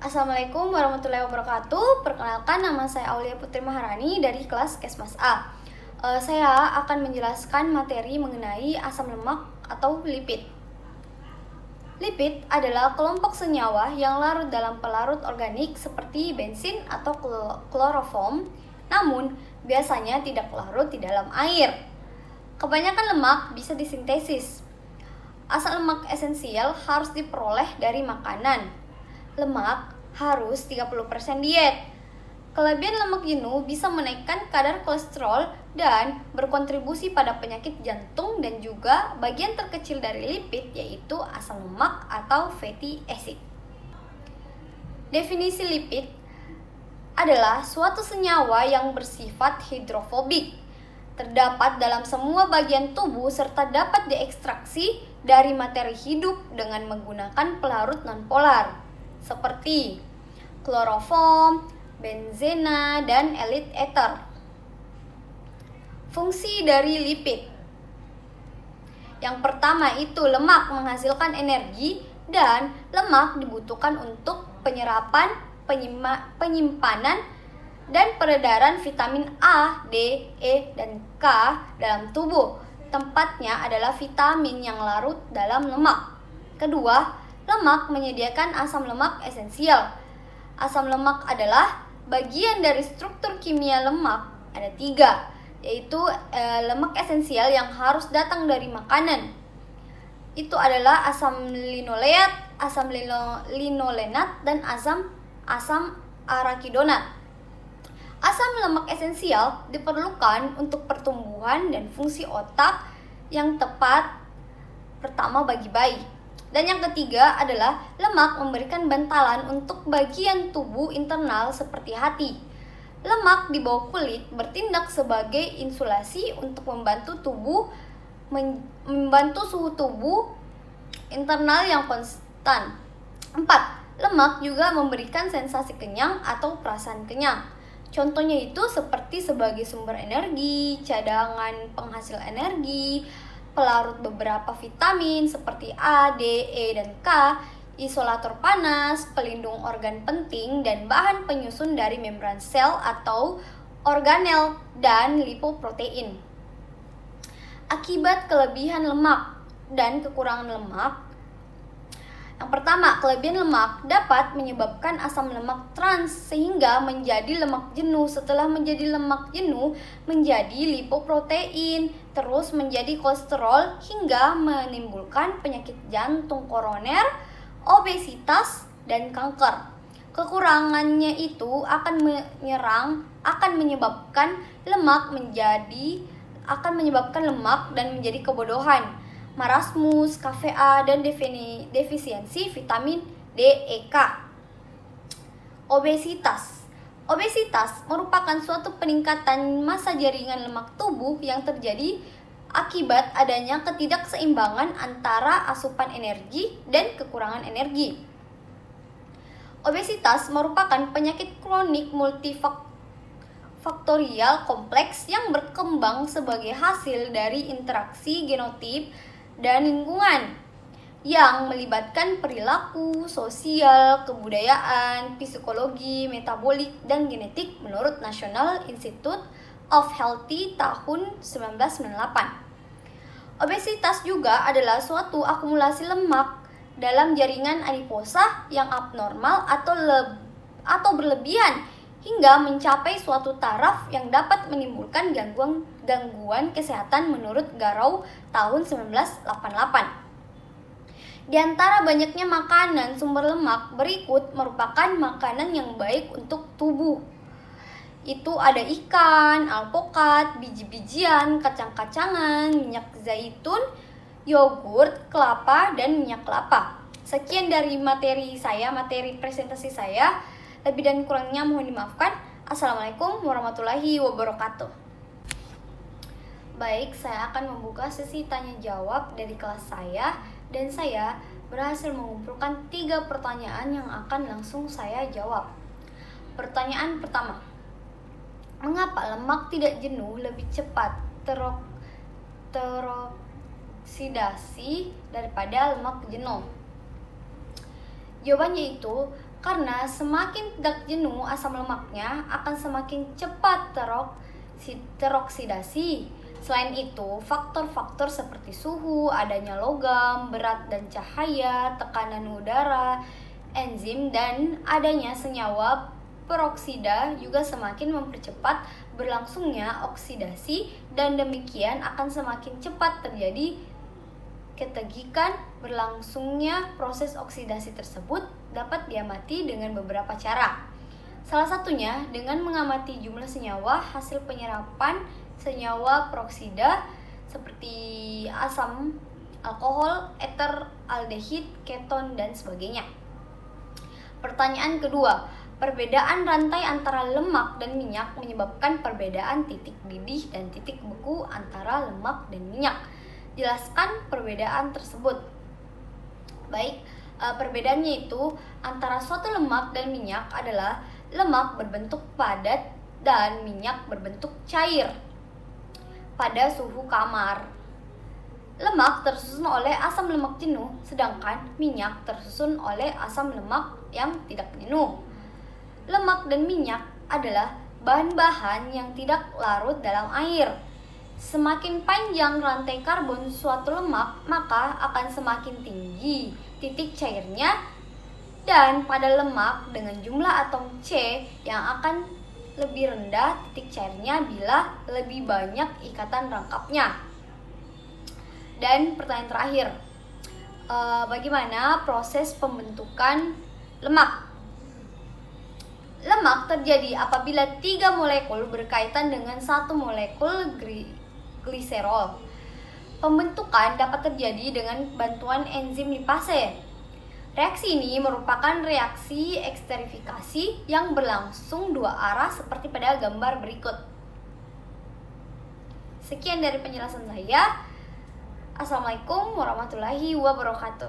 Assalamualaikum warahmatullahi wabarakatuh. Perkenalkan, nama saya Aulia Putri Maharani dari kelas Kesmas A. Saya akan menjelaskan materi mengenai asam lemak atau lipid. Lipid adalah kelompok senyawa yang larut dalam pelarut organik seperti bensin atau kloroform, namun biasanya tidak larut di dalam air. Kebanyakan lemak bisa disintesis. Asam lemak esensial harus diperoleh dari makanan. Lemak harus 30% diet. Kelebihan lemak jenuh bisa menaikkan kadar kolesterol dan berkontribusi pada penyakit jantung dan juga bagian terkecil dari lipid yaitu asam lemak atau fatty acid. Definisi lipid adalah suatu senyawa yang bersifat hidrofobik, terdapat dalam semua bagian tubuh serta dapat diekstraksi dari materi hidup dengan menggunakan pelarut nonpolar seperti kloroform, benzena, dan elite ether. Fungsi dari lipid. Yang pertama itu lemak menghasilkan energi dan lemak dibutuhkan untuk penyerapan, penyimpanan, dan peredaran vitamin A, D, E, dan K dalam tubuh. Tempatnya adalah vitamin yang larut dalam lemak. Kedua, lemak menyediakan asam lemak esensial. Asam lemak adalah bagian dari struktur kimia lemak. Ada 3, yaitu lemak esensial yang harus datang dari makanan. Itu adalah asam linoleat, asam linolenat, dan asam arakidonat. Asam lemak esensial diperlukan untuk pertumbuhan dan fungsi otak yang tepat pertama bagi bayi. Dan yang ketiga adalah lemak memberikan bantalan untuk bagian tubuh internal seperti hati. Lemak di bawah kulit bertindak sebagai insulasi untuk membantu suhu tubuh internal yang konstan. 4. Lemak juga memberikan sensasi kenyang atau perasaan kenyang. Contohnya itu seperti sebagai sumber energi, cadangan penghasil energi, pelarut beberapa vitamin seperti A, D, E, dan K, isolator panas, pelindung organ penting, dan bahan penyusun dari membran sel atau organel, dan lipoprotein. Akibat kelebihan lemak dan kekurangan lemak. Yang pertama, kelebihan lemak dapat menyebabkan asam lemak trans sehingga menjadi lemak jenuh. Setelah menjadi lemak jenuh, menjadi lipoprotein, terus menjadi kolesterol hingga menimbulkan penyakit jantung koroner, obesitas, dan kanker. Kekurangannya itu akan menyebabkan lemak dan menjadi kebodohan, marasmus, KVA, dan defisiensi vitamin D, E, K. Obesitas. Obesitas merupakan suatu peningkatan massa jaringan lemak tubuh yang terjadi akibat adanya ketidakseimbangan antara asupan energi dan kekurangan energi. Obesitas merupakan penyakit kronik multifaktorial kompleks yang berkembang sebagai hasil dari interaksi genotip dan lingkungan yang melibatkan perilaku, sosial, kebudayaan, psikologi, metabolik, dan genetik menurut National Institute of Health tahun 1998. Obesitas juga adalah suatu akumulasi lemak dalam jaringan adiposa yang abnormal atau berlebihan hingga mencapai suatu taraf yang dapat menimbulkan gangguan kesehatan menurut Garau tahun 1988. Di antara banyaknya makanan sumber lemak berikut merupakan makanan yang baik untuk tubuh. Itu ada ikan, alpukat, biji-bijian, kacang-kacangan, minyak zaitun, yogurt, kelapa, dan minyak kelapa. Sekian dari materi presentasi saya. Lebih dan kurangnya mohon dimaafkan. Assalamualaikum warahmatullahi wabarakatuh. Baik, saya akan membuka sesi tanya jawab dari kelas saya, dan saya berhasil mengumpulkan 3 pertanyaan yang akan langsung saya jawab. Pertanyaan pertama, mengapa lemak tidak jenuh lebih cepat teroksidasi daripada lemak jenuh? Jawabannya itu, Karena semakin tidak jenuh, asam lemaknya akan semakin cepat teroksidasi. Selain itu, faktor-faktor seperti suhu, adanya logam, berat dan cahaya, tekanan udara, enzim, dan adanya senyawa peroksida juga semakin mempercepat berlangsungnya oksidasi, dan demikian akan semakin cepat terjadi ketegikan. Berlangsungnya proses oksidasi tersebut dapat diamati dengan beberapa cara. Salah satunya dengan mengamati jumlah senyawa hasil penyerapan senyawa peroksida seperti asam, alkohol, eter, aldehid, keton, dan sebagainya. Pertanyaan kedua, perbedaan rantai antara lemak dan minyak menyebabkan perbedaan titik didih dan titik beku antara lemak dan minyak. Jelaskan perbedaan tersebut. Baik, perbedaannya itu antara suatu lemak dan minyak adalah lemak berbentuk padat dan minyak berbentuk cair pada suhu kamar. Lemak tersusun oleh asam lemak jenuh, sedangkan minyak tersusun oleh asam lemak yang tidak jenuh. Lemak dan minyak adalah bahan-bahan yang tidak larut dalam air. Semakin panjang rantai karbon suatu lemak, maka akan semakin tinggi titik cairnya, dan pada lemak dengan jumlah atom C yang akan lebih rendah titik cairnya bila lebih banyak ikatan rangkapnya. Dan pertanyaan terakhir, bagaimana proses pembentukan lemak? Lemak terjadi apabila 3 molekul berkaitan dengan 1 molekul gliserol. Pembentukan dapat terjadi dengan bantuan enzim lipase. Reaksi ini merupakan reaksi eksterifikasi yang berlangsung 2 arah seperti pada gambar berikut. Sekian dari penjelasan saya. Assalamualaikum warahmatullahi wabarakatuh.